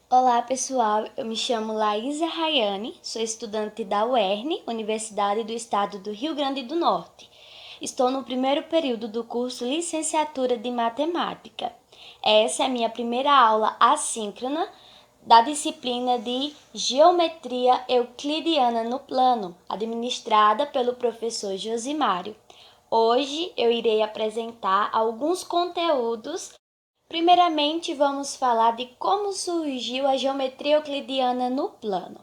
Olá, pessoal. Eu me chamo Laísa Rayane, sou estudante da UERN, Universidade do Estado do Rio Grande do Norte. Estou no primeiro período do curso Licenciatura de Matemática. Essa é a minha primeira aula assíncrona da disciplina de Geometria Euclidiana no Plano, administrada pelo professor Josimário. Hoje eu irei apresentar alguns conteúdos. Primeiramente, vamos falar de como surgiu a geometria euclidiana no plano.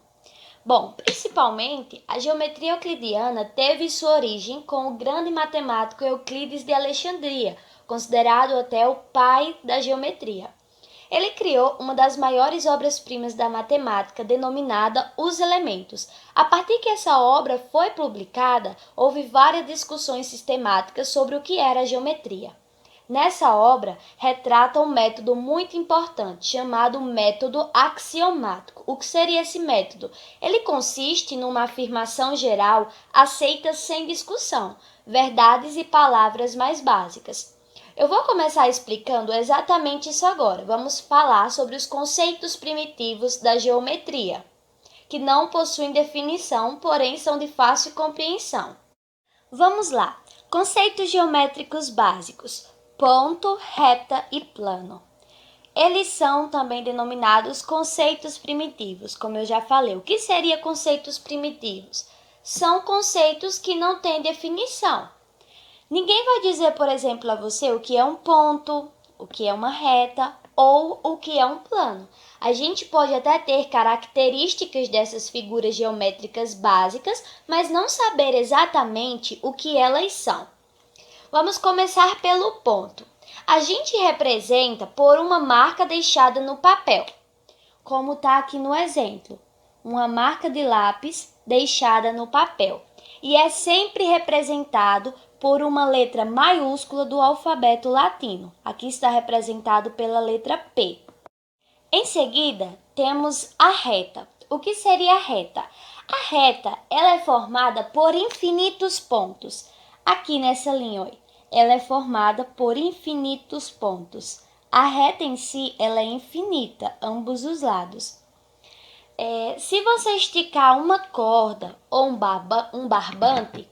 Bom, principalmente, a geometria euclidiana teve sua origem com o grande matemático Euclides de Alexandria, considerado até o pai da geometria. Ele criou uma das maiores obras-primas da matemática, denominada Os Elementos. A partir que essa obra foi publicada, houve várias discussões sistemáticas sobre o que era a geometria. Nessa obra, retrata um método muito importante, chamado método axiomático. O que seria esse método? Ele consiste numa afirmação geral aceita sem discussão, verdades e palavras mais básicas. Eu vou começar explicando exatamente isso agora. Vamos falar sobre os conceitos primitivos da geometria, que não possuem definição, porém são de fácil compreensão. Vamos lá. Conceitos geométricos básicos: ponto, reta e plano. Eles são também denominados conceitos primitivos, como eu já falei. O que seria conceitos primitivos? São conceitos que não têm definição. Ninguém vai dizer, por exemplo, a você o que é um ponto, o que é uma reta ou o que é um plano. A gente pode até ter características dessas figuras geométricas básicas, mas não saber exatamente o que elas são. Vamos começar pelo ponto. A gente representa por uma marca deixada no papel, como está aqui no exemplo. Uma marca de lápis deixada no papel. E é sempre representado por uma letra maiúscula do alfabeto latino. Aqui está representado pela letra P. Em seguida, temos a reta. O que seria a reta? A reta, ela é formada por infinitos pontos. Aqui nessa linha, olha, ela é formada por infinitos pontos. A reta em si, ela é infinita, ambos os lados. Se você esticar uma corda ou um barbante,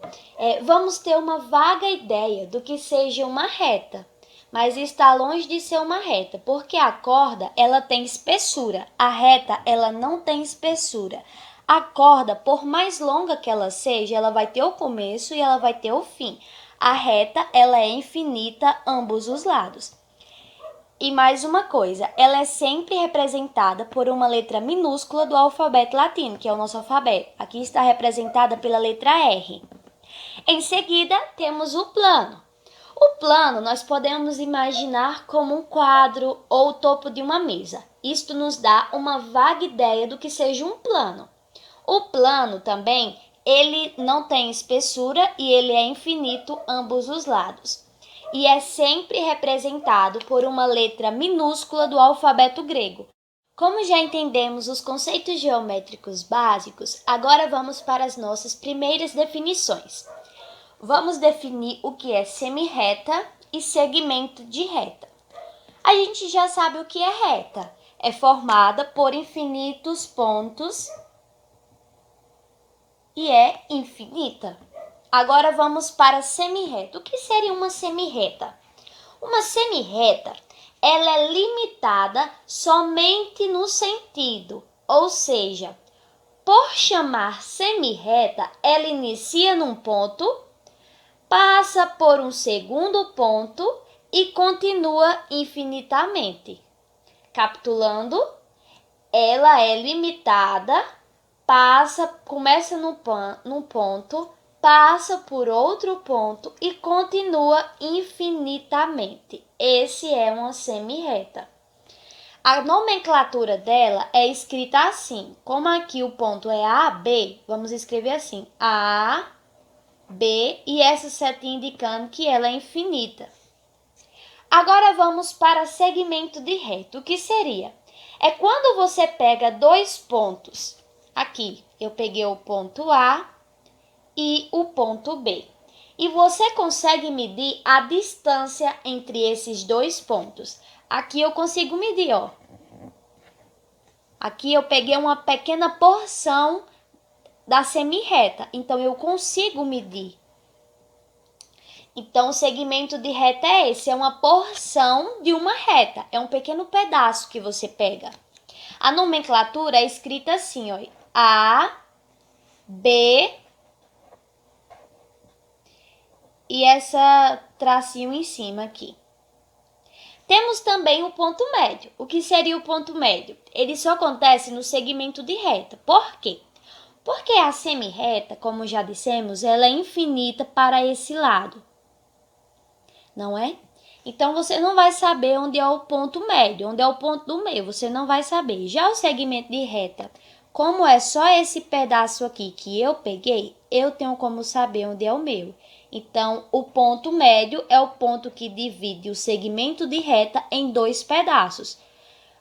vamos ter uma vaga ideia do que seja uma reta, mas está longe de ser uma reta, porque a corda ela tem espessura, a reta ela não tem espessura. A corda, por mais longa que ela seja, ela vai ter o começo e ela vai ter o fim. A reta ela é infinita, ambos os lados. E mais uma coisa, ela é sempre representada por uma letra minúscula do alfabeto latino, que é o nosso alfabeto. Aqui está representada pela letra R. Em seguida, temos o plano. O plano nós podemos imaginar como um quadro ou o topo de uma mesa. Isto nos dá uma vaga ideia do que seja um plano. O plano também, ele não tem espessura e ele é infinito ambos os lados. E é sempre representado por uma letra minúscula do alfabeto grego. Como já entendemos os conceitos geométricos básicos, agora vamos para as nossas primeiras definições. Vamos definir o que é semirreta e segmento de reta. A gente já sabe o que é reta. É formada por infinitos pontos e é infinita. Agora vamos para a semirreta. O que seria uma semirreta? Uma semirreta, ela é limitada somente no sentido, ou seja, por chamar semirreta, ela inicia num ponto, passa por um segundo ponto e continua infinitamente. Capitulando, ela é limitada, começa num ponto, passa por outro ponto e continua infinitamente. Esse é uma semirreta. A nomenclatura dela é escrita assim. Como aqui o ponto é A, B, vamos escrever assim: A, B, e essa setinha indicando que ela é infinita. Agora vamos para segmento de reta. O que seria? É quando você pega dois pontos. Aqui eu peguei o ponto A e o ponto B. E você consegue medir a distância entre esses dois pontos. Aqui eu consigo medir, ó. Aqui eu peguei uma pequena porção da semirreta, então eu consigo medir. Então, o segmento de reta é esse, é uma porção de uma reta, é um pequeno pedaço que você pega. A nomenclatura é escrita assim, ó, A, B e essa tracinho em cima aqui. Temos também o ponto médio. O que seria o ponto médio? Ele só acontece no segmento de reta. Por quê? Porque a semirreta, como já dissemos, ela é infinita para esse lado. Não é? Então, você não vai saber onde é o ponto médio, onde é o ponto do meio, você não vai saber. Já o segmento de reta, como é só esse pedaço aqui que eu peguei, eu tenho como saber onde é o meu. Então, o ponto médio é o ponto que divide o segmento de reta em dois pedaços.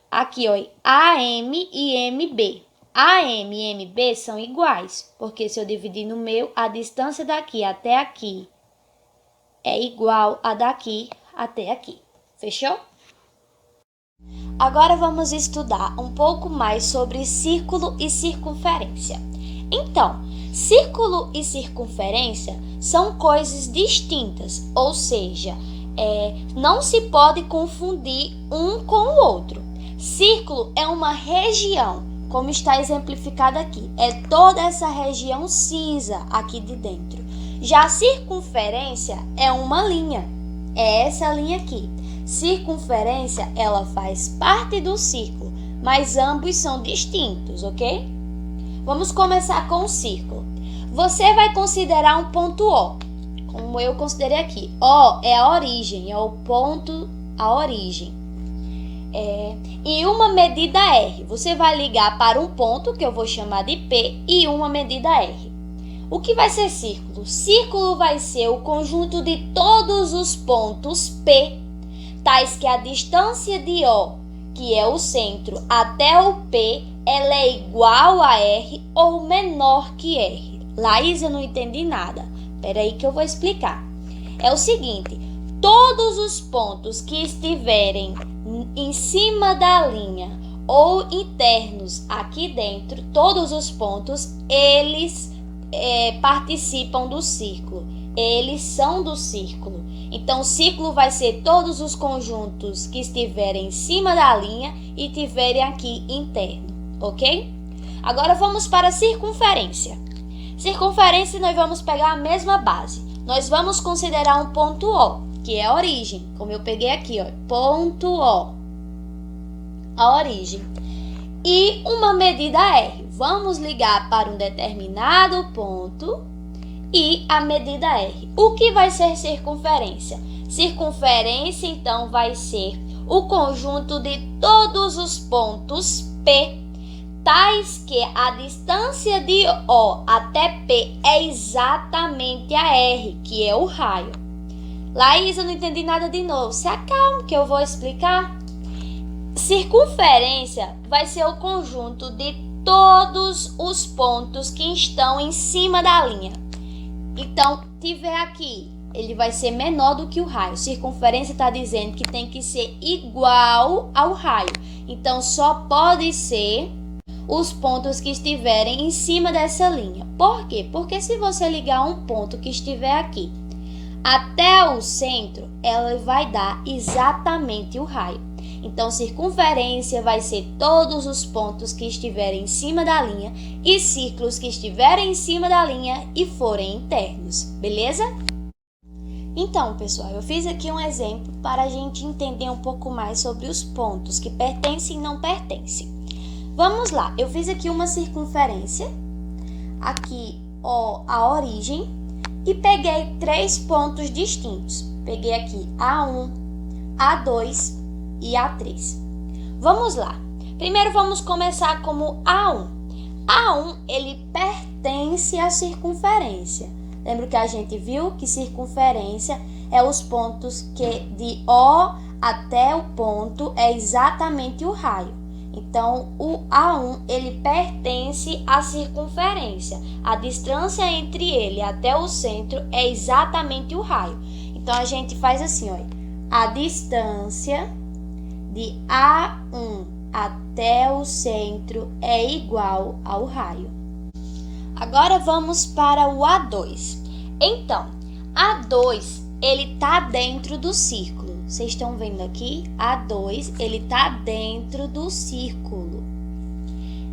Aqui, ó, AM e MB. AM e MB são iguais, porque se eu dividir no meu, a distância daqui até aqui é igual a daqui até aqui. Fechou? Agora vamos estudar um pouco mais sobre círculo e circunferência. Então, círculo e circunferência são coisas distintas, ou seja, não se pode confundir um com o outro. Círculo é uma região, como está exemplificado aqui, é toda essa região cinza aqui de dentro. Já a circunferência é uma linha, é essa linha aqui. Circunferência, ela faz parte do círculo, mas ambos são distintos, ok? Vamos começar com o círculo. Você vai considerar um ponto O, como eu considerei aqui. O é a origem, é o ponto, a origem. E uma medida R. Você vai ligar para um ponto, que eu vou chamar de P, e uma medida R. O que vai ser círculo? Círculo vai ser o conjunto de todos os pontos P, tais que a distância de O, que é o centro, até o P, ela é igual a R ou menor que R. Laís, eu não entendi nada. Espera aí que eu vou explicar. É o seguinte, todos os pontos que estiverem em cima da linha ou internos aqui dentro, todos os pontos, eles participam do círculo. Eles são do círculo. Então, o círculo vai ser todos os conjuntos que estiverem em cima da linha e tiverem aqui interno, ok? Agora, vamos para a circunferência. Circunferência, nós vamos pegar a mesma base. Nós vamos considerar um ponto O, que é a origem, como eu peguei aqui, ó, ponto O, a origem. E uma medida R. Vamos ligar para um determinado ponto e a medida R. O que vai ser circunferência? Circunferência, então, vai ser o conjunto de todos os pontos P, tais que a distância de O até P é exatamente a R, que é o raio. Laís, eu não entendi nada de novo. Se acalme que eu vou explicar. Circunferência vai ser o conjunto de todos os pontos que estão em cima da linha. Então, tiver aqui, ele vai ser menor do que o raio. Circunferência está dizendo que tem que ser igual ao raio. Então, só pode ser os pontos que estiverem em cima dessa linha. Por quê? Porque se você ligar um ponto que estiver aqui até o centro, ela vai dar exatamente o raio. Então, circunferência vai ser todos os pontos que estiverem em cima da linha e círculos que estiverem em cima da linha e forem internos, beleza? Então, pessoal, eu fiz aqui um exemplo para a gente entender um pouco mais sobre os pontos que pertencem e não pertencem. Vamos lá, eu fiz aqui uma circunferência, aqui a origem, e peguei 3 pontos distintos. Peguei aqui A1, A2 e A3. Vamos lá. Primeiro vamos começar como A1. A1, ele pertence à circunferência. Lembra que a gente viu que circunferência é os pontos que de O até o ponto é exatamente o raio. Então, o A1, ele pertence à circunferência. A distância entre ele até o centro é exatamente o raio. Então, a gente faz assim, ó. A distância de A1 até o centro é igual ao raio. Agora vamos para o A2. Então, A2, ele está dentro do círculo. Vocês estão vendo aqui? A2, ele está dentro do círculo.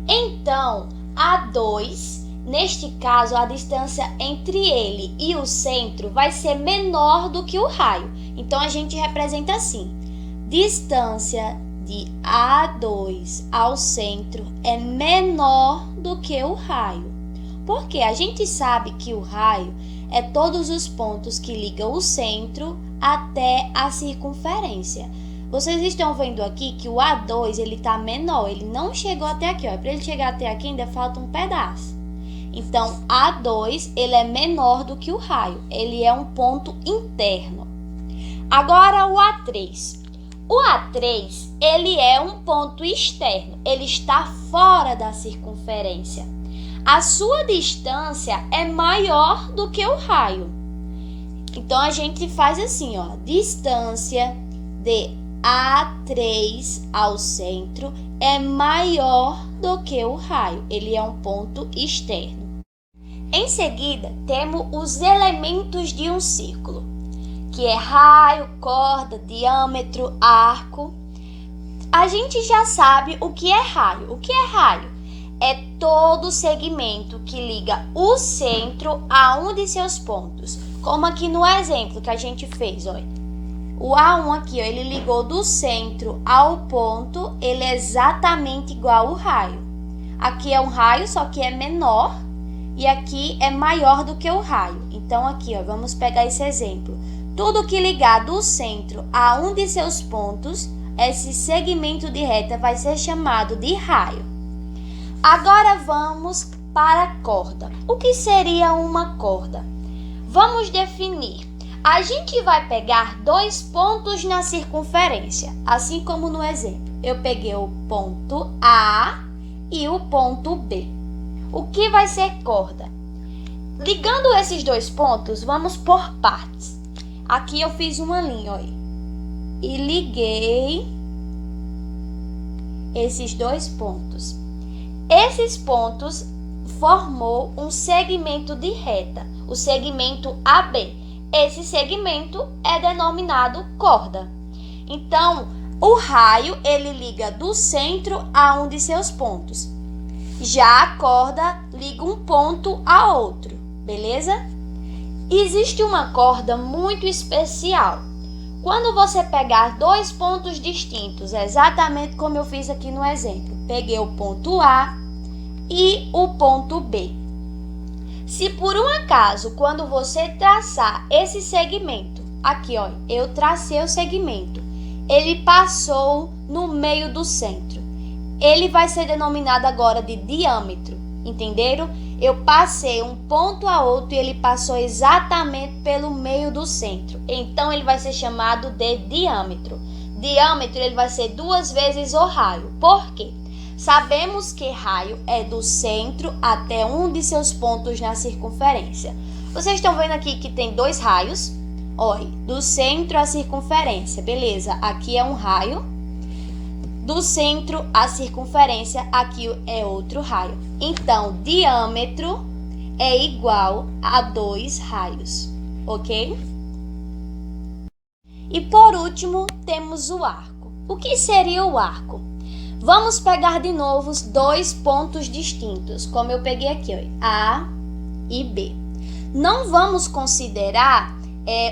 Então, A2, neste caso, a distância entre ele e o centro vai ser menor do que o raio. Então, a gente representa assim. Distância de A2 ao centro é menor do que o raio. Porque a gente sabe que o raio é todos os pontos que ligam o centro até a circunferência. Vocês estão vendo aqui que o A2 ele está menor, ele não chegou até aqui. Para ele chegar até aqui ainda falta um pedaço. Então, A2 ele é menor do que o raio, ele é um ponto interno. Agora o A3. O A3 ele é um ponto externo, ele está fora da circunferência. A sua distância é maior do que o raio. Então, a gente faz assim, ó. Distância de A3 ao centro é maior do que o raio. Ele é um ponto externo. Em seguida, temos os elementos de um círculo, que é raio, corda, diâmetro, arco. A gente já sabe o que é raio. O que é raio? É todo o segmento que liga o centro a um de seus pontos. Como aqui no exemplo que a gente fez, olha. O A1 aqui, ó, ele ligou do centro ao ponto, ele é exatamente igual ao raio. Aqui é um raio, só que é menor, e aqui é maior do que o raio. Então, aqui, ó, vamos pegar esse exemplo. Tudo que ligar do centro a um de seus pontos, esse segmento de reta vai ser chamado de raio. Agora vamos para a corda. O que seria uma corda? Vamos definir. A gente vai pegar dois pontos na circunferência, assim como no exemplo. Eu peguei o ponto A e o ponto B. O que vai ser corda? Ligando esses dois pontos, vamos por partes. Aqui eu fiz uma linha, olha, e liguei esses dois pontos. Esses pontos formou um segmento de reta, o segmento AB. Esse segmento é denominado corda. Então, o raio ele liga do centro a um de seus pontos. Já a corda liga um ponto a outro, beleza? Existe uma corda muito especial. Quando você pegar dois pontos distintos, exatamente como eu fiz aqui no exemplo, peguei o ponto A e o ponto B. Se por um acaso, quando você traçar esse segmento, aqui ó, eu tracei o segmento, ele passou no meio do centro. Ele vai ser denominado agora de diâmetro, entenderam? Eu passei um ponto a outro e ele passou exatamente pelo meio do centro. Então, ele vai ser chamado de diâmetro. Diâmetro, ele vai ser 2 vezes o raio. Por quê? Sabemos que raio é do centro até um de seus pontos na circunferência. Vocês estão vendo aqui que tem 2 raios? Olha, do centro à circunferência, beleza? Aqui é um raio. Do centro à circunferência, aqui é outro raio. Então, diâmetro é igual a 2 raios, ok? E por último, temos o arco. O que seria o arco? Vamos pegar de novo os 2 pontos distintos, como eu peguei aqui, ó, A e B. Não vamos considerar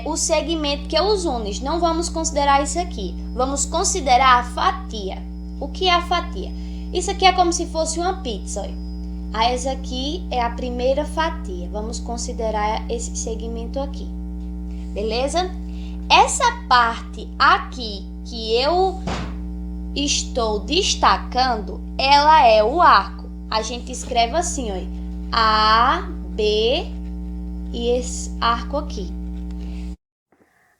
o segmento que é os unes, não vamos considerar isso aqui. Vamos considerar a fatia. O que é a fatia? Isso aqui é como se fosse uma pizza, ó. Essa aqui é a primeira fatia. Vamos considerar esse segmento aqui. Beleza? Essa parte aqui que eu estou destacando, ela é o arco. A gente escreve assim, ó. A, B e esse arco aqui.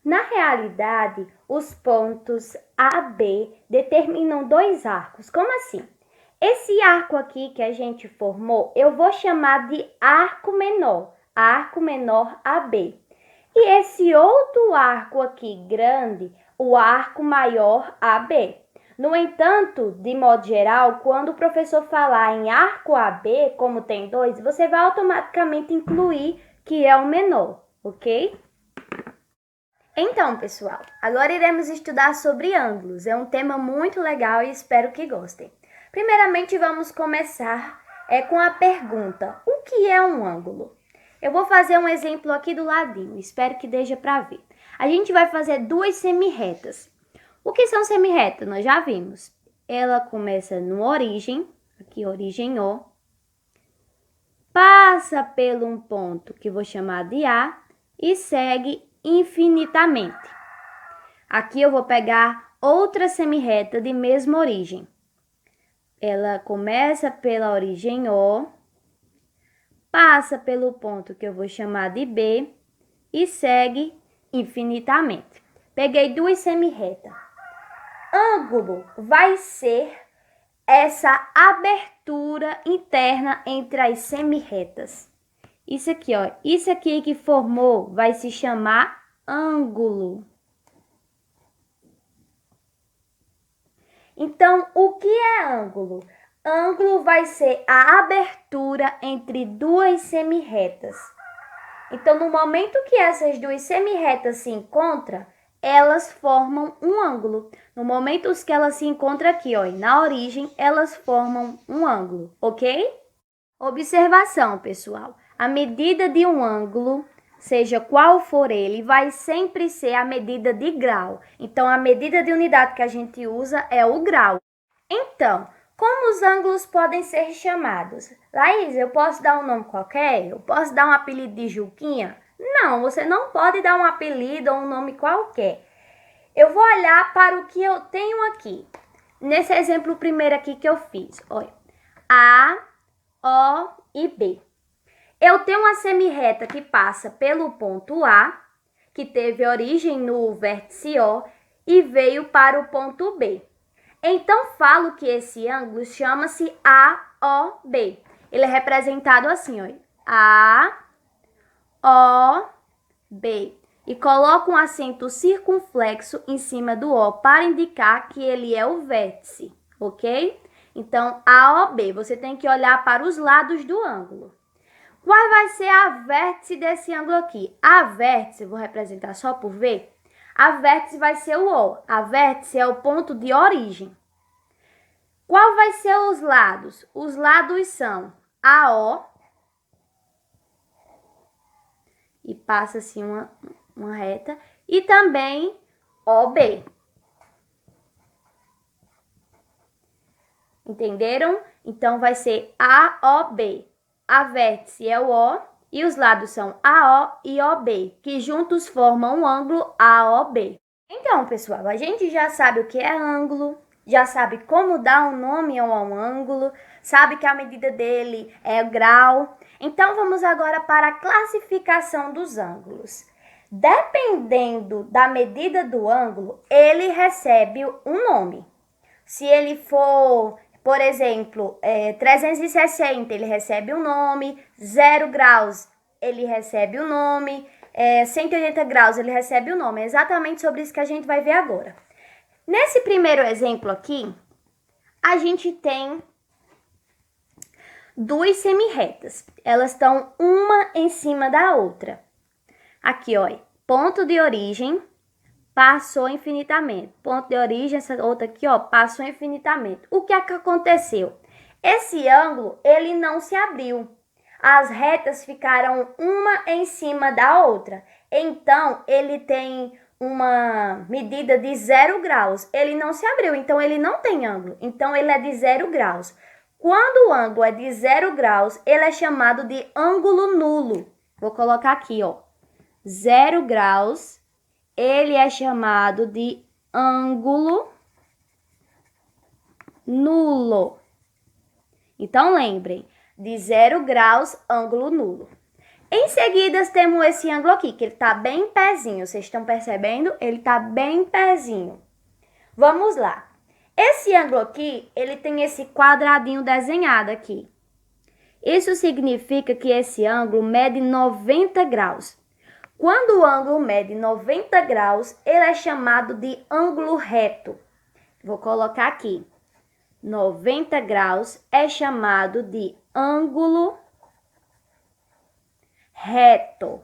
Na realidade, os pontos A, B determinam 2 arcos. Como assim? Esse arco aqui que a gente formou, eu vou chamar de arco menor AB. E esse outro arco aqui grande, o arco maior AB. No entanto, de modo geral, quando o professor falar em arco AB, como tem dois, você vai automaticamente incluir que é o menor, ok? Então, pessoal, agora iremos estudar sobre ângulos. É um tema muito legal e espero que gostem. Primeiramente, vamos começar com a pergunta: o que é um ângulo? Eu vou fazer um exemplo aqui do ladinho, espero que deixe para ver. A gente vai fazer duas semirretas. O que são semirretas? Nós já vimos. Ela começa no origem, aqui origem O, passa pelo um ponto que vou chamar de A e segue infinitamente. Aqui eu vou pegar outra semirreta de mesma origem. Ela começa pela origem O, passa pelo ponto que eu vou chamar de B e segue infinitamente. Peguei duas semirretas. Ângulo vai ser essa abertura interna entre as semirretas. Isso aqui, ó, isso aqui que formou vai se chamar ângulo. Então, o que é ângulo? Ângulo vai ser a abertura entre duas semirretas. Então, no momento que essas duas semirretas se encontram, elas formam um ângulo. No momento que elas se encontram aqui, ó, na origem, elas formam um ângulo, ok? Observação, pessoal. A medida de um ângulo, seja qual for ele, vai sempre ser a medida de grau. Então, a medida de unidade que a gente usa é o grau. Então, como os ângulos podem ser chamados? Laís, eu posso dar um nome qualquer? Eu posso dar um apelido de Juquinha? Não, você não pode dar um apelido ou um nome qualquer. Eu vou olhar para o que eu tenho aqui. Nesse exemplo primeiro aqui que eu fiz, olha. A, O e B. Eu tenho uma semirreta que passa pelo ponto A, que teve origem no vértice O e veio para o ponto B. Então, falo que esse ângulo chama-se AOB. Ele é representado assim, ó. AOB. E coloco um acento circunflexo em cima do O para indicar que ele é o vértice, ok? Então, AOB, você tem que olhar para os lados do ângulo. Qual vai ser a vértice desse ângulo aqui? A vértice, vou representar só por ver. A vértice vai ser o O. A vértice é o ponto de origem. Qual vai ser os lados? Os lados são AO e passa assim uma reta e também OB. Entenderam? Então vai ser AOB. A vértice é o O e os lados são AO e OB, que juntos formam um ângulo AOB. Então, pessoal, a gente já sabe o que é ângulo, já sabe como dar um nome a um ângulo, sabe que a medida dele é o grau. Então, vamos agora para a classificação dos ângulos. Dependendo da medida do ângulo, ele recebe um nome. Se ele for, por exemplo, 360, ele recebe um nome, 0 graus, ele recebe um nome, 180 graus, ele recebe um nome. É exatamente sobre isso que a gente vai ver agora. Nesse primeiro exemplo aqui, a gente tem duas semirretas. Elas estão uma em cima da outra. Aqui, ó, ponto de origem, passou infinitamente. Ponto de origem, essa outra aqui, ó, passou infinitamente. O que é que aconteceu? Esse ângulo, ele não se abriu. As retas ficaram uma em cima da outra. Então, ele tem uma medida de 0 graus. Ele não se abriu, então ele não tem ângulo. Então, ele é de 0 graus. Quando o ângulo é de 0 graus, ele é chamado de ângulo nulo. Vou colocar aqui, ó. 0 graus, ele é chamado de ângulo nulo. Então, lembrem, de 0 graus, ângulo nulo. Em seguida, temos esse ângulo aqui, que ele está bem em pezinho. Vocês estão percebendo? Ele está bem em pezinho. Vamos lá. Esse ângulo aqui, ele tem esse quadradinho desenhado aqui. Isso significa que esse ângulo mede 90 graus. Quando o ângulo mede 90 graus, ele é chamado de ângulo reto. Vou colocar aqui. 90 graus é chamado de ângulo reto.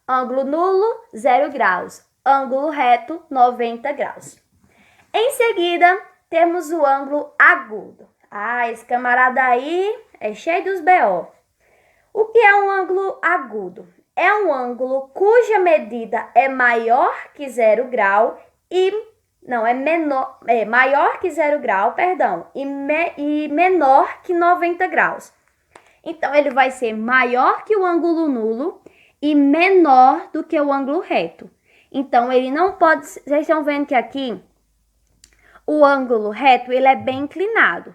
Ângulo nulo, 0 graus. Ângulo reto, 90 graus. Em seguida, temos o ângulo agudo. Esse camarada aí é cheio dos BO. O que é um ângulo agudo? É um ângulo cuja medida é maior que 0 grau maior que 0 grau, e menor que 90 graus. Então, ele vai ser maior que o ângulo nulo e menor do que o ângulo reto. Então, ele não pode... Vocês estão vendo que aqui o ângulo reto, ele é bem inclinado.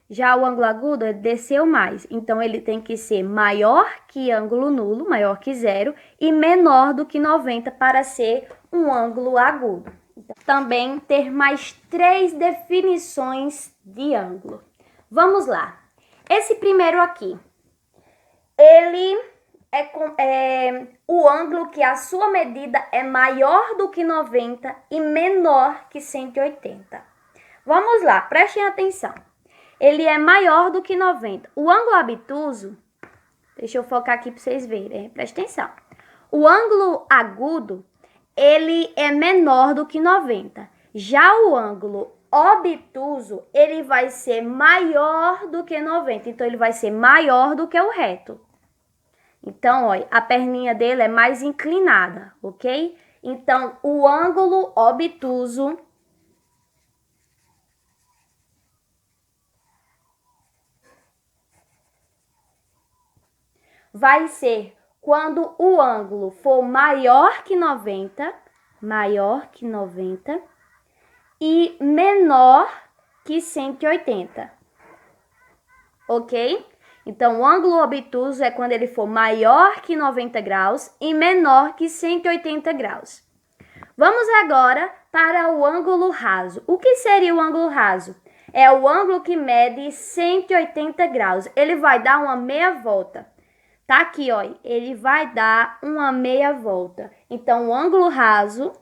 Já o ângulo agudo, ele desceu mais. Então, ele tem que ser maior que ângulo nulo, maior que 0, e menor do que 90 para ser um ângulo agudo. Então, também ter mais 3 definições de ângulo. Vamos lá. Esse primeiro aqui, ele é o ângulo que a sua medida é maior do que 90 e menor que 180. Vamos lá, prestem atenção. Ele é maior do que 90. O ângulo obtuso, deixa eu focar aqui para vocês verem, presta atenção. O ângulo agudo, ele é menor do que 90. Já o ângulo obtuso, ele vai ser maior do que 90. Então, ele vai ser maior do que o reto. Então, olha, a perninha dele é mais inclinada, ok? Então, o ângulo obtuso vai ser quando o ângulo for maior que 90 e menor que 180, ok? Então, o ângulo obtuso é quando ele for maior que 90 graus e menor que 180 graus. Vamos agora para o ângulo raso. O que seria o ângulo raso? É o ângulo que mede 180 graus. Ele vai dar uma meia volta. Tá aqui, ó. Ele vai dar uma meia volta. Então, o ângulo raso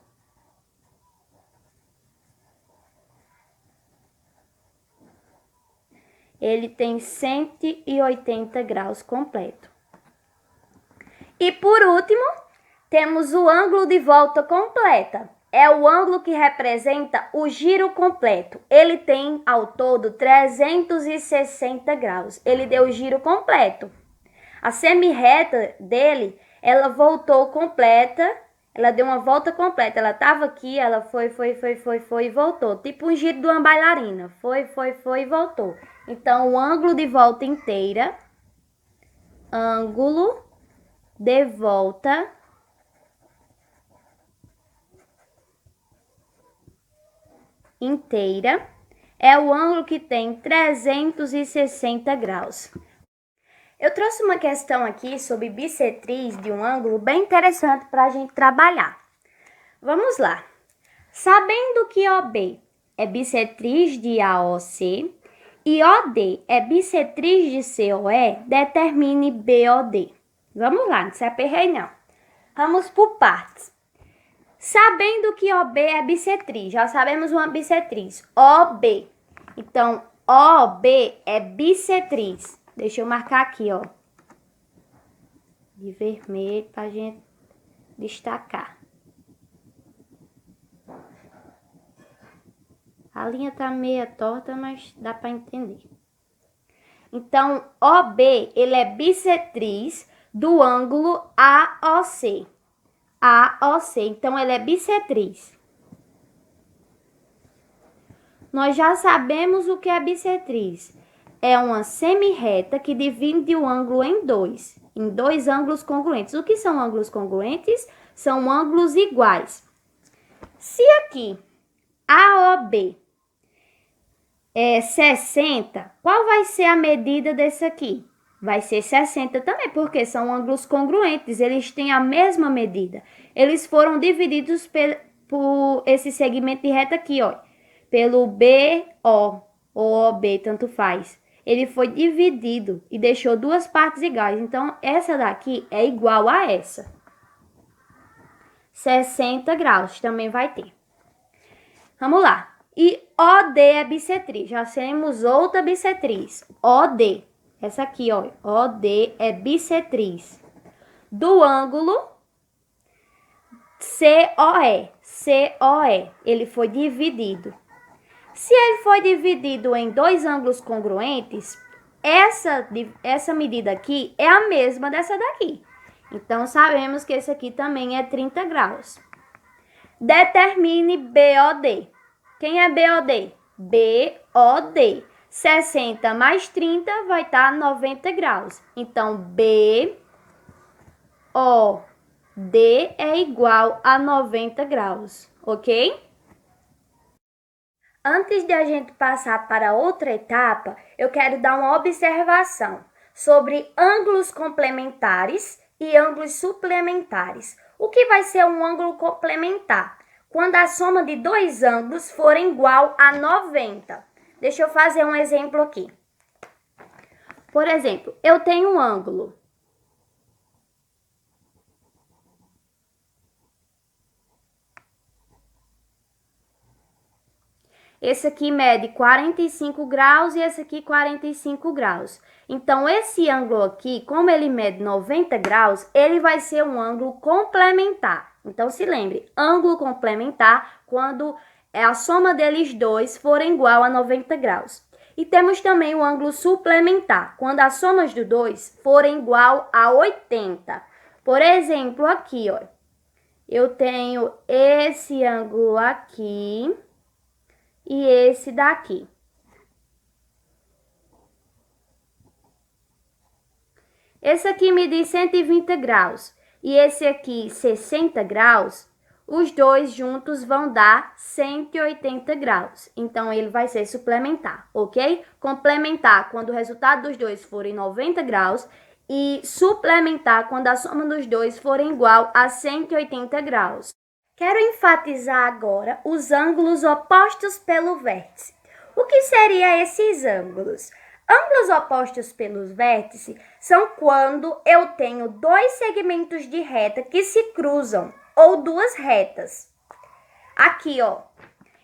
ele tem 180 graus completo. E por último, temos o ângulo de volta completa. É o ângulo que representa o giro completo. Ele tem ao todo 360 graus. Ele deu o giro completo. A semirreta dele, ela voltou completa. Ela deu uma volta completa. Ela estava aqui, ela foi e voltou. Tipo um giro de uma bailarina. Foi e voltou. Então, o ângulo de volta inteira, ângulo de volta inteira, é o ângulo que tem 360 graus. Eu trouxe uma questão aqui sobre bissetriz de um ângulo bem interessante para a gente trabalhar. Vamos lá. Sabendo que OB é bissetriz de AOC e OD é bissetriz de COE, determine BOD. Vamos lá, não se aperrei não. Vamos por partes. Sabendo que OB é bissetriz, já sabemos uma bissetriz, OB. Então, OB é bissetriz. Deixa eu marcar aqui, ó, de vermelho para a gente destacar. A linha tá meia torta, mas dá para entender. Então, OB, ele é bissetriz do ângulo AOC. AOC, então ele é bissetriz. Nós já sabemos o que é bissetriz. É uma semirreta que divide o ângulo em dois ângulos congruentes. O que são ângulos congruentes? São ângulos iguais. Se aqui AOB é 60, qual vai ser a medida desse aqui? Vai ser 60 também, porque são ângulos congruentes, eles têm a mesma medida. Eles foram divididos por esse segmento de reta aqui, ó, pelo BO ou OB, tanto faz. Ele foi dividido e deixou duas partes iguais. Então, essa daqui é igual a essa. 60 graus também vai ter. Vamos lá. E OD é bissetriz. Já temos outra bissetriz. OD. Essa aqui, ó. OD é bissetriz do ângulo COE. COE. Ele foi dividido. Se ele foi dividido em dois ângulos congruentes, essa medida aqui é a mesma dessa daqui. Então, sabemos que esse aqui também é 30 graus. Determine BOD. Quem é BOD? BOD. 60 mais 30 vai dar 90 graus. Então, BOD é igual a 90 graus, ok? Antes de a gente passar para outra etapa, eu quero dar uma observação sobre ângulos complementares e ângulos suplementares. O que vai ser um ângulo complementar? Quando a soma de dois ângulos for igual a 90. Deixa eu fazer um exemplo aqui. Por exemplo, eu tenho um ângulo. Esse aqui mede 45 graus e esse aqui 45 graus. Então, esse ângulo aqui, como ele mede 90 graus, ele vai ser um ângulo complementar. Então, se lembre, ângulo complementar quando a soma deles dois for igual a 90 graus. E temos também o ângulo suplementar, quando as somas dos dois forem igual a 80. Por exemplo, aqui, ó, eu tenho esse ângulo aqui e esse daqui. Esse aqui mede 120 graus e esse aqui 60 graus. Os dois juntos vão dar 180 graus. Então, ele vai ser suplementar, ok? Complementar quando o resultado dos dois forem 90 graus e suplementar quando a soma dos dois for igual a 180 graus. Quero enfatizar agora os ângulos opostos pelo vértice. O que seriam esses ângulos? Ângulos opostos pelos vértices são quando eu tenho dois segmentos de reta que se cruzam, ou duas retas. Aqui, ó,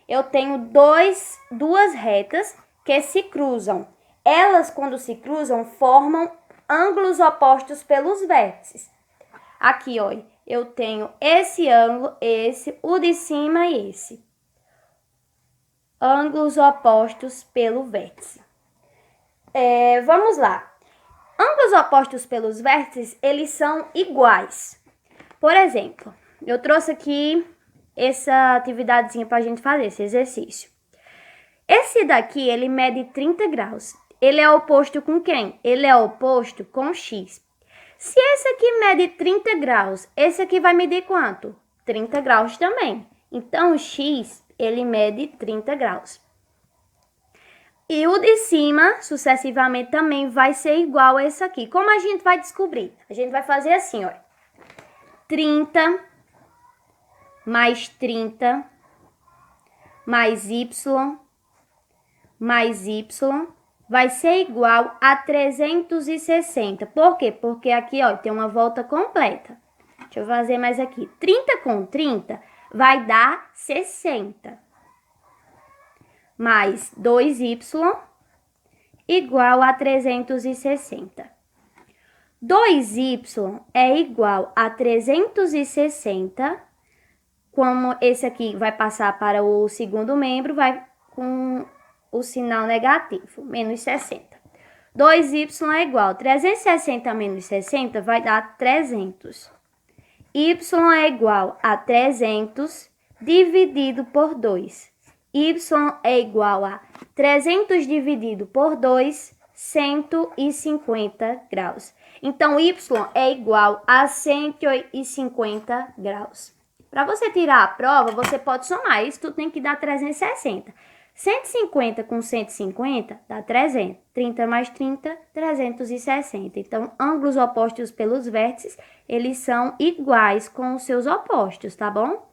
eu tenho duas retas que se cruzam. Elas, quando se cruzam, formam ângulos opostos pelos vértices. Aqui, ó, eu tenho esse ângulo, esse, o de cima e esse. Ângulos opostos pelo vértice. Vamos lá. Ângulos opostos pelos vértices, eles são iguais. Por exemplo, eu trouxe aqui essa atividadezinha para a gente fazer, esse exercício. Esse daqui, ele mede 30 graus. Ele é oposto com quem? Ele é oposto com x. Se esse aqui mede 30 graus, esse aqui vai medir quanto? 30 graus também. Então, o x, ele mede 30 graus. E o de cima, sucessivamente, também vai ser igual a esse aqui. Como a gente vai descobrir? A gente vai fazer assim, ó. 30 mais 30 mais y vai ser igual a 360. Por quê? Porque aqui, ó, tem uma volta completa. Deixa eu fazer mais aqui. 30 com 30 vai dar 60. Mais 2y igual a 360. 2y é igual a 360. Como esse aqui vai passar para o segundo membro, vai com o sinal negativo, menos 60. 2y é igual a 360 menos 60 vai dar 300. Y é igual a 300 dividido por 2. Y é igual a 300 dividido por 2, 150 graus. Então, y é igual a 150 graus. Para você tirar a prova, você pode somar. Isso tudo tem que dar 360. 150 com 150 dá 300. 30 mais 30, 360. Então, ângulos opostos pelos vértices, eles são iguais com os seus opostos, tá bom?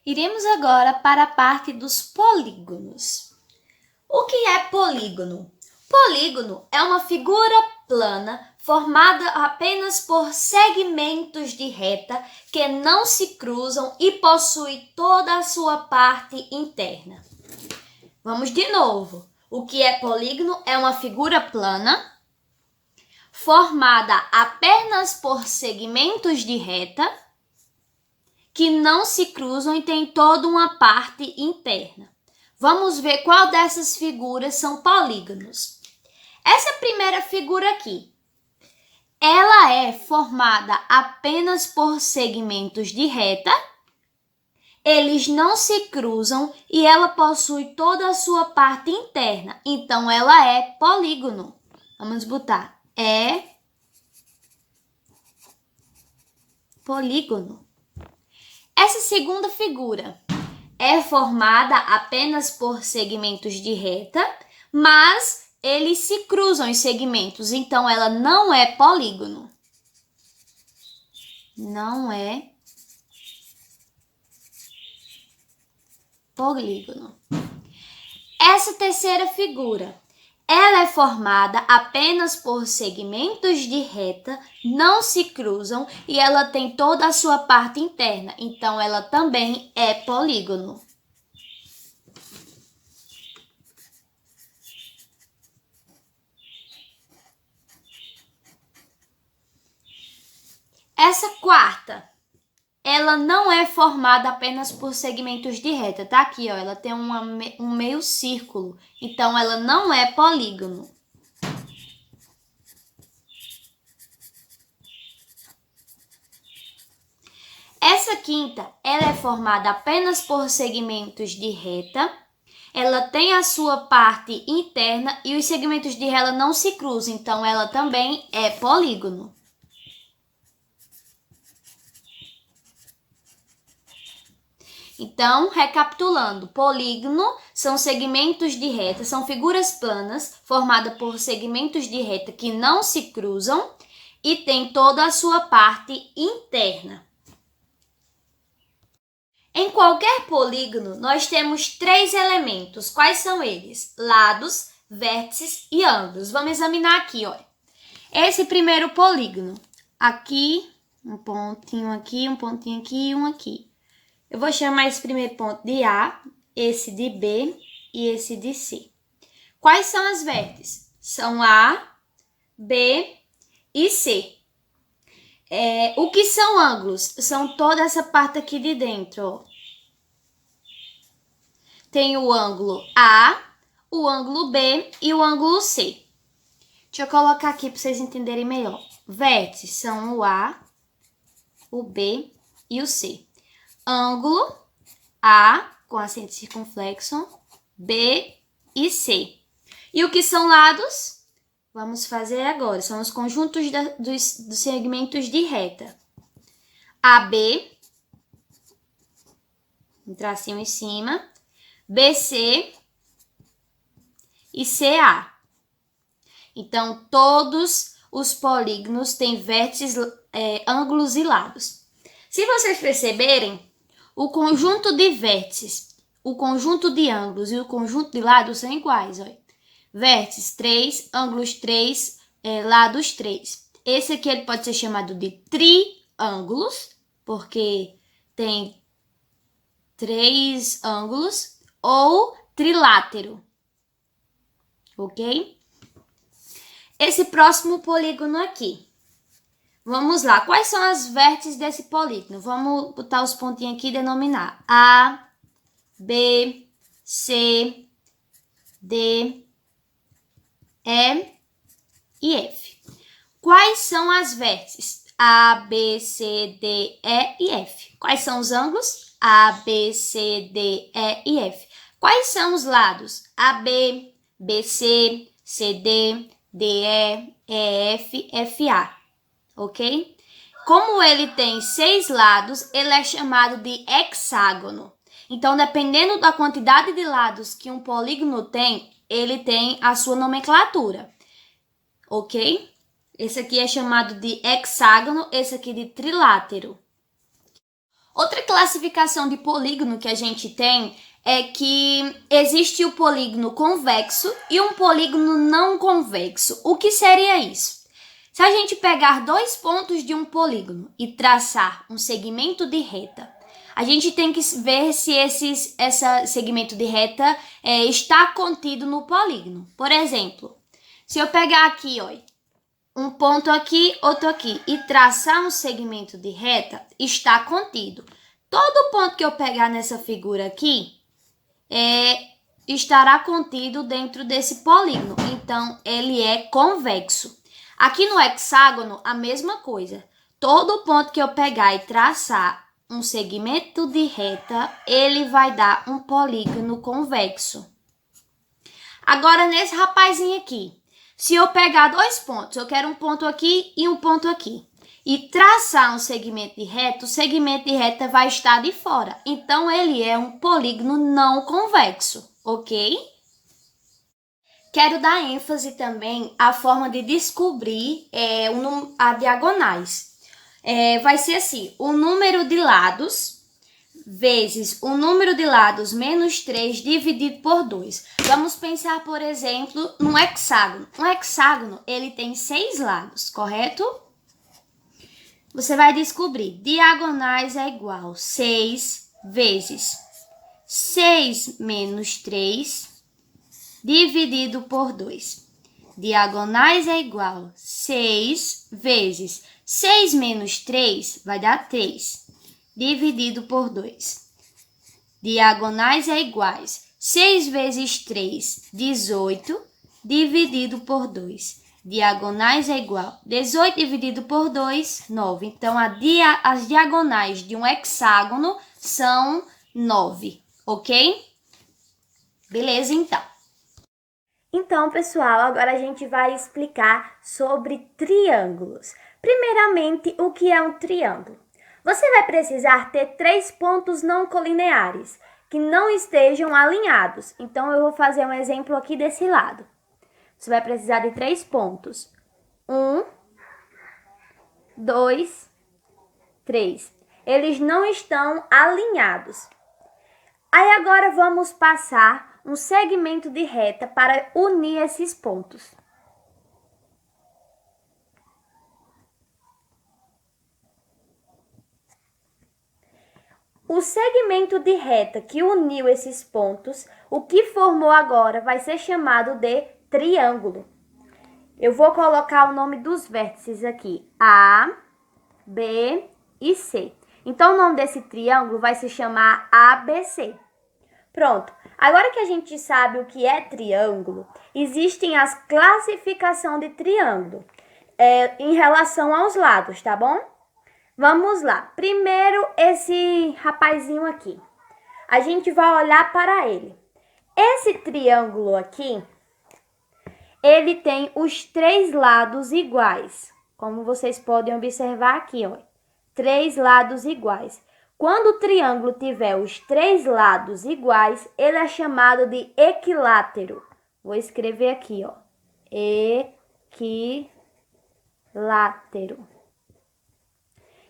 Iremos agora para a parte dos polígonos. O que é polígono? Polígono é uma figura plana formada apenas por segmentos de reta que não se cruzam e possui toda a sua parte interna. Vamos de novo. O que é polígono é uma figura plana formada apenas por segmentos de reta que não se cruzam e tem toda uma parte interna. Vamos ver qual dessas figuras são polígonos. Essa primeira figura aqui, ela é formada apenas por segmentos de reta, eles não se cruzam e ela possui toda a sua parte interna, então ela é polígono. Vamos botar, é polígono. Essa segunda figura é formada apenas por segmentos de reta, mas eles se cruzam os segmentos, então ela não é polígono. Não é polígono. Essa terceira figura, ela é formada apenas por segmentos de reta, não se cruzam e ela tem toda a sua parte interna, então ela também é polígono. Essa quarta, ela não é formada apenas por segmentos de reta, tá aqui, ó, ela tem um meio círculo, então ela não é polígono. Essa quinta, ela é formada apenas por segmentos de reta, ela tem a sua parte interna e os segmentos de reta não se cruzam, então ela também é polígono. Então, recapitulando, polígono são segmentos de reta, são figuras planas formadas por segmentos de reta que não se cruzam e tem toda a sua parte interna. Em qualquer polígono, nós temos 3 elementos. Quais são eles? Lados, vértices e ângulos. Vamos examinar aqui, olha. Esse primeiro polígono. Aqui, um pontinho aqui e um aqui. Eu vou chamar esse primeiro ponto de A, esse de B e esse de C. Quais são as vértices? São A, B e C. O que são ângulos? São toda essa parte aqui de dentro, ó. Tem o ângulo A, o ângulo B e o ângulo C. Deixa eu colocar aqui para vocês entenderem melhor. Vértices são o A, o B e o C. Ângulo A, com acento circunflexo, B e C. E o que são lados? Vamos fazer agora. São os conjuntos dos segmentos de reta. AB, um tracinho em cima, BC e CA. Então, todos os polígonos têm vértices, ângulos e lados. Se vocês perceberem, o conjunto de vértices, o conjunto de ângulos e o conjunto de lados são iguais. Olha. Vértices 3, ângulos 3, lados 3. Esse aqui ele pode ser chamado de triângulos, porque tem 3 ângulos, ou trilátero. Ok? Esse próximo polígono aqui. Vamos lá, quais são as vértices desse polígono? Vamos botar os pontinhos aqui e denominar A, B, C, D, E e F. Quais são as vértices? A, B, C, D, E e F. Quais são os ângulos? A, B, C, D, E e F. Quais são os lados? AB, BC, CD, DE, EF, FA. Ok? Como ele tem 6 lados, ele é chamado de hexágono. Então, dependendo da quantidade de lados que um polígono tem, ele tem a sua nomenclatura. Ok? Esse aqui é chamado de hexágono, esse aqui de trilátero. Outra classificação de polígono que a gente tem é que existe o polígono convexo e um polígono não convexo. O que seria isso? Se a gente pegar dois pontos de um polígono e traçar um segmento de reta, a gente tem que ver se esse segmento de reta está contido no polígono. Por exemplo, se eu pegar aqui, ó, um ponto aqui, outro aqui, e traçar um segmento de reta, está contido. Todo ponto que eu pegar nessa figura aqui estará contido dentro desse polígono. Então, ele é convexo. Aqui no hexágono, a mesma coisa. Todo ponto que eu pegar e traçar um segmento de reta, ele vai dar um polígono convexo. Agora, nesse rapazinho aqui, se eu pegar dois pontos, eu quero um ponto aqui e um ponto aqui, e traçar um segmento de reta, o segmento de reta vai estar de fora. Então, ele é um polígono não convexo, ok? Quero dar ênfase também à forma de descobrir a diagonais. Vai ser assim, o número de lados vezes o número de lados menos 3 dividido por 2. Vamos pensar, por exemplo, num hexágono. Um hexágono, ele tem 6 lados, correto? Você vai descobrir, diagonais é igual a 6 vezes 6 menos 3 dividido por 2. Diagonais é igual a 6 vezes 6 menos 3 vai dar 3, dividido por 2. Diagonais é iguais 6 vezes 3, 18, dividido por 2. Diagonais é igual 18 dividido por 2, 9. Então, as diagonais de um hexágono são 9, ok? Beleza, então. Então, pessoal, agora a gente vai explicar sobre triângulos. Primeiramente, o que é um triângulo? Você vai precisar ter 3 pontos não colineares, que não estejam alinhados. Então, eu vou fazer um exemplo aqui desse lado. Você vai precisar de 3 pontos. 1, 2, 3. Eles não estão alinhados. Aí, agora vamos passar um segmento de reta para unir esses pontos. O segmento de reta que uniu esses pontos, o que formou agora vai ser chamado de triângulo. Eu vou colocar o nome dos vértices aqui, A, B e C. Então, o nome desse triângulo vai se chamar ABC. Pronto, agora que a gente sabe o que é triângulo, existem as classificações de triângulo em relação aos lados, tá bom? Vamos lá. Primeiro, esse rapazinho aqui. A gente vai olhar para ele. Esse triângulo aqui, ele tem os 3 lados iguais. Como vocês podem observar aqui, ó. 3 lados iguais. Quando o triângulo tiver os 3 lados iguais, ele é chamado de equilátero. Vou escrever aqui, ó. Equilátero.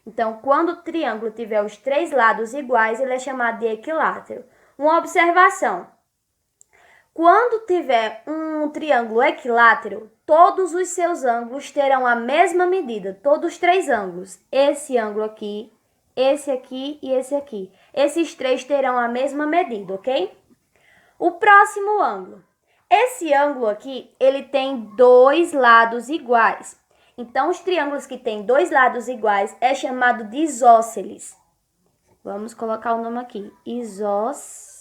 Então, quando o triângulo tiver os 3 lados iguais, ele é chamado de equilátero. Uma observação. Quando tiver um triângulo equilátero, todos os seus ângulos terão a mesma medida. Todos os 3 ângulos. Esse ângulo aqui, esse aqui e esse aqui. Esses 3 terão a mesma medida, ok? O próximo ângulo. Esse ângulo aqui, ele tem 2 lados iguais. Então, os triângulos que têm 2 lados iguais é chamado de isósceles. Vamos colocar o nome aqui, isósceles.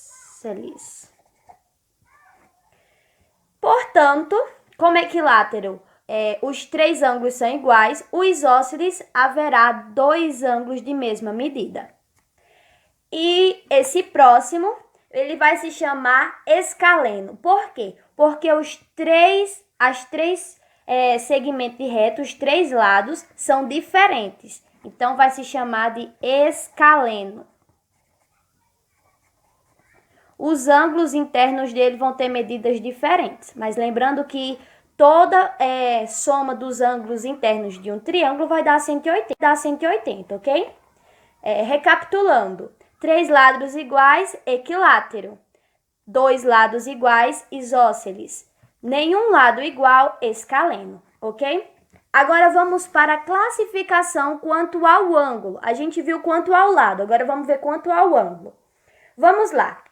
Portanto, como equilátero, os 3 ângulos são iguais, o isósceles haverá 2 ângulos de mesma medida. E esse próximo, ele vai se chamar escaleno. Por quê? Porque as três segmentos de reta, os 3 lados, são diferentes. Então, vai se chamar de escaleno. Os ângulos internos dele vão ter medidas diferentes. Mas lembrando que toda soma dos ângulos internos de um triângulo vai dar 180, ok? Recapitulando. 3 lados iguais, equilátero. 2 lados iguais, isósceles. Nenhum lado igual, escaleno, ok? Agora vamos para a classificação quanto ao ângulo. A gente viu quanto ao lado, agora vamos ver quanto ao ângulo. Vamos lá.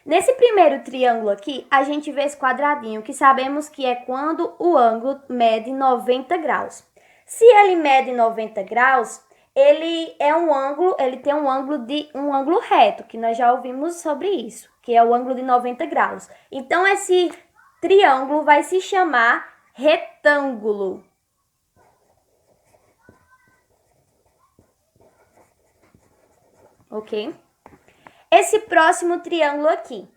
Nesse primeiro triângulo aqui, a gente vê esse quadradinho, que sabemos que é quando o ângulo mede 90 graus. Se ele mede 90 graus, ele tem um ângulo reto, que nós já ouvimos sobre isso, que é o ângulo de 90 graus. Então, esse triângulo vai se chamar retângulo. Ok? Esse próximo triângulo aqui,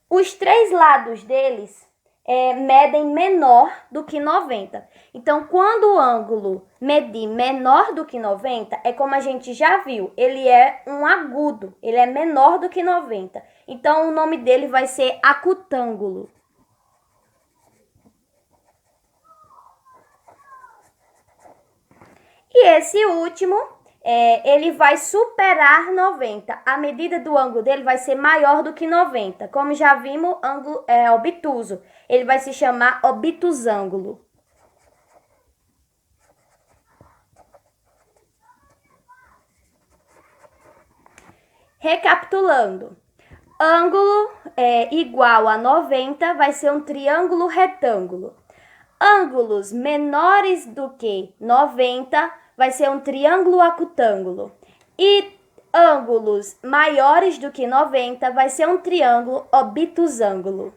os três lados deles medem menor do que 90. Então, quando o ângulo medir menor do que 90, é como a gente já viu, ele é um agudo, ele é menor do que 90. Então, o nome dele vai ser acutângulo. E esse último, ele vai superar 90. A medida do ângulo dele vai ser maior do que 90. Como já vimos, ângulo obtuso. Ele vai se chamar obtusângulo. Recapitulando. Ângulo igual a 90 vai ser um triângulo retângulo. Ângulos menores do que 90 vai ser um triângulo acutângulo. E ângulos maiores do que 90 vai ser um triângulo obtusângulo.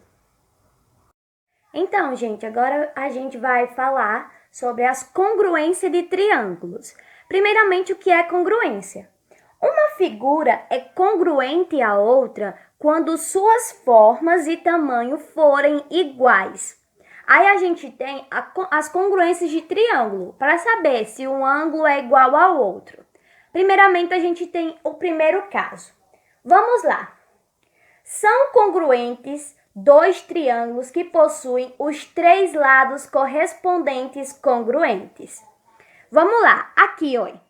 Então, gente, agora a gente vai falar sobre as congruências de triângulos. Primeiramente, o que é congruência? Uma figura é congruente à outra quando suas formas e tamanho forem iguais. Aí a gente tem as congruências de triângulo, para saber se um ângulo é igual ao outro. Primeiramente, a gente tem o primeiro caso. Vamos lá. São congruentes dois triângulos que possuem os três lados correspondentes congruentes. Vamos lá. Aqui, olha.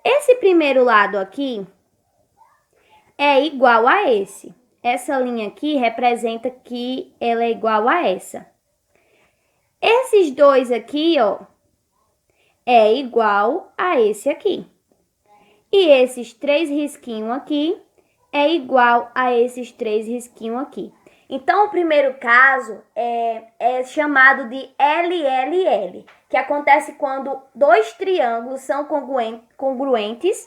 Esse primeiro lado aqui é igual a esse. Essa linha aqui representa que ela é igual a essa. Esses dois aqui, ó, é igual a esse aqui. E esses três risquinhos aqui é igual a esses três risquinhos aqui. Então, o primeiro caso é chamado de LLL, que acontece quando dois triângulos são congruentes,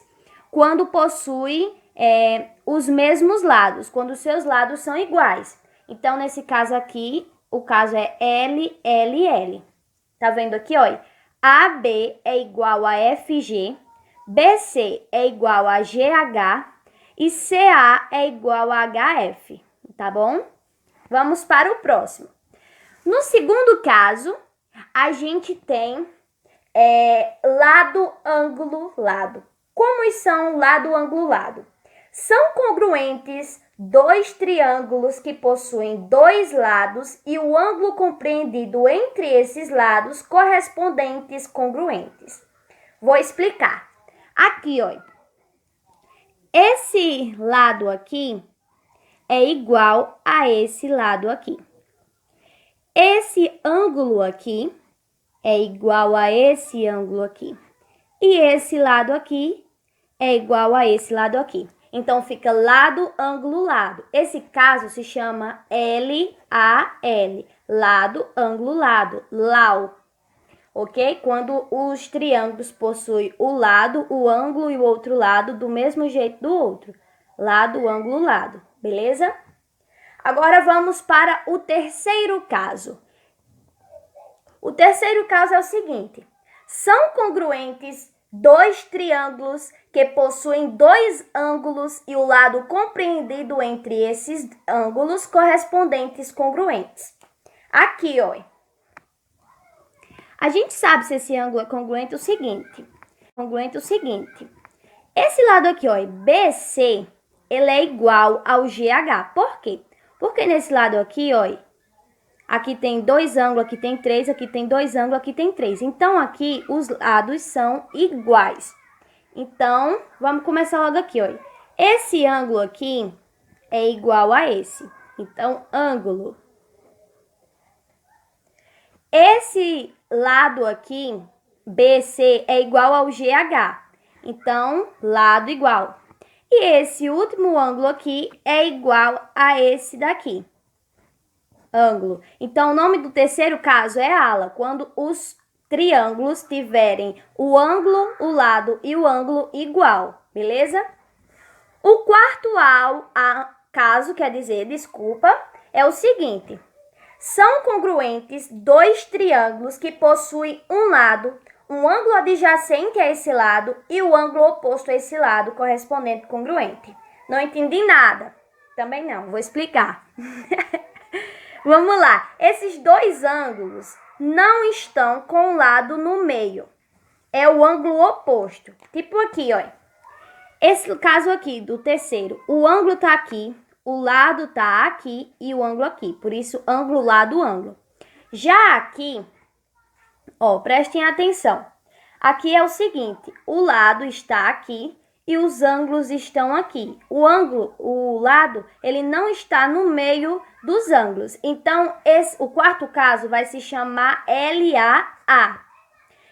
quando possuem os mesmos lados, quando os seus lados são iguais. Então, nesse caso aqui, o caso é LLL. Tá vendo aqui, olha? AB é igual a FG, BC é igual a GH e CA é igual a HF, tá bom? Vamos para o próximo. No segundo caso, a gente tem lado, ângulo, lado. Como são lado, ângulo, lado? São congruentes dois triângulos que possuem dois lados e o ângulo compreendido entre esses lados correspondentes congruentes. Vou explicar. Aqui, ó. Esse lado aqui é igual a esse lado aqui. Esse ângulo aqui é igual a esse ângulo aqui. E esse lado aqui é igual a esse lado aqui. Então, fica lado, ângulo, lado. Esse caso se chama LAL, lado, ângulo, lado, LAU, ok? Quando os triângulos possuem o lado, o ângulo e o outro lado do mesmo jeito do outro. Lado, ângulo, lado, beleza? Agora, vamos para o terceiro caso. O terceiro caso é o seguinte. São congruentes dois triângulos que possuem dois ângulos e o lado compreendido entre esses ângulos correspondentes congruentes. Aqui, ó. A gente sabe se esse ângulo é congruente o seguinte. Esse lado aqui, ó, BC, ele é igual ao GH. Por quê? Porque nesse lado aqui, ó, aqui tem dois ângulos, aqui tem três, aqui tem dois ângulos, aqui tem três. Então, aqui os lados são iguais. Então, vamos começar logo aqui, ó. Esse ângulo aqui é igual a esse. Então, ângulo. Esse lado aqui, BC, é igual ao GH. Então, lado igual. E esse último ângulo aqui é igual a esse daqui. Ângulo. Então, o nome do terceiro caso é ala, quando os triângulos tiverem o ângulo, o lado e o ângulo igual, beleza? O quarto caso, quer dizer, desculpa, é o seguinte. São congruentes dois triângulos que possuem um lado, um ângulo adjacente a esse lado e o ângulo oposto a esse lado, correspondente congruente. Não entendi nada. Também não, vou explicar. Vamos lá. Esses dois ângulos não estão com o lado no meio. É o ângulo oposto. Tipo aqui, ó. Esse caso aqui do terceiro, o ângulo tá aqui, o lado tá aqui e o ângulo aqui. Por isso, ângulo, lado, ângulo. Já aqui, ó, prestem atenção. Aqui é o seguinte, o lado está aqui e os ângulos estão aqui. O ângulo, o lado, ele não está no meio dos ângulos. Então, o quarto caso vai se chamar LAA,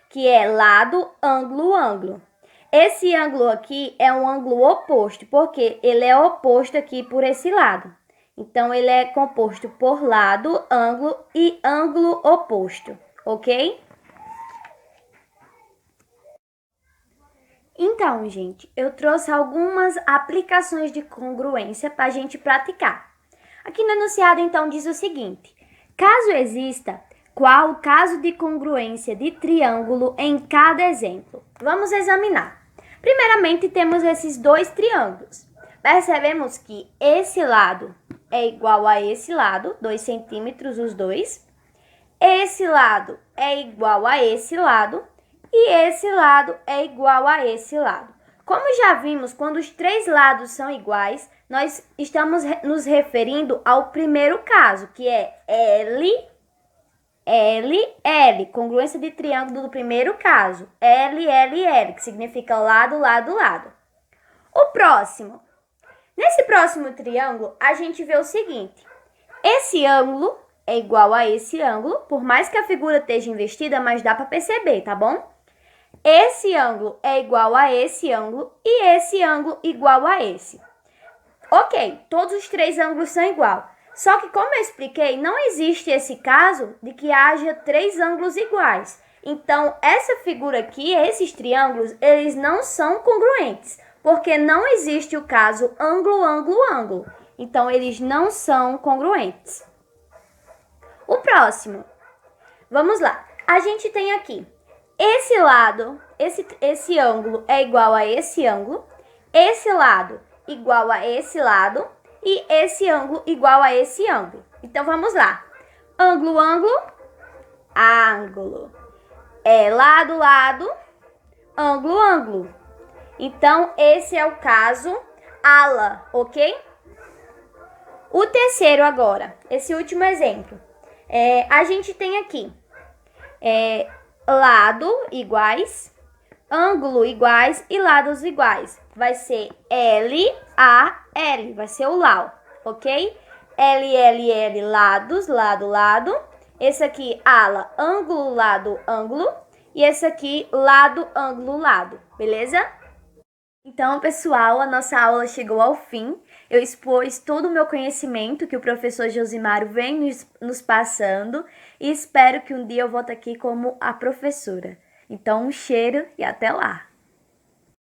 que é lado, ângulo, ângulo. Esse ângulo aqui é um ângulo oposto, porque ele é oposto aqui por esse lado. Então, ele é composto por lado, ângulo e ângulo oposto, ok? Então, gente, eu trouxe algumas aplicações de congruência para a gente praticar. Aqui no enunciado, então, diz o seguinte. Caso exista, qual o caso de congruência de triângulo em cada exemplo? Vamos examinar. Primeiramente, temos esses dois triângulos. Percebemos que esse lado é igual a esse lado, 2 centímetros os dois. Esse lado é igual a esse lado. E esse lado é igual a esse lado. Como já vimos, quando os três lados são iguais, nós estamos nos referindo ao primeiro caso, que é L, L, congruência de triângulo do primeiro caso. L, L, L, que significa lado, lado, lado. O próximo. Nesse próximo triângulo, a gente vê o seguinte. Esse ângulo é igual a esse ângulo, por mais que a figura esteja invertida, mas dá para perceber, tá bom? Esse ângulo é igual a esse ângulo e esse ângulo igual a esse. Ok, todos os três ângulos são igual. Só que, como eu expliquei, não existe esse caso de que haja três ângulos iguais. Então, essa figura aqui, esses triângulos, eles não são congruentes, porque não existe o caso ângulo, ângulo, ângulo. Então, eles não são congruentes. O próximo. Vamos lá. A gente tem aqui. Esse lado, esse ângulo é igual a esse ângulo, esse lado igual a esse lado e esse ângulo igual a esse ângulo. Então, vamos lá. Ângulo, ângulo, ângulo. Lado, lado, ângulo, ângulo. Então, esse é o caso ala, ok? O terceiro agora, esse último exemplo. A gente tem aqui lado iguais, ângulo iguais e lados iguais. Vai ser L, A, L, vai ser o LAU, ok? L, L, L, lados, lado, lado. Esse aqui, ala, ângulo, lado, ângulo. E esse aqui, lado, ângulo, lado, beleza? Então, pessoal, a nossa aula chegou ao fim. Eu expus todo o meu conhecimento que o professor Josimário vem nos passando e espero que um dia eu volte aqui como a professora. Então, um cheiro e até lá!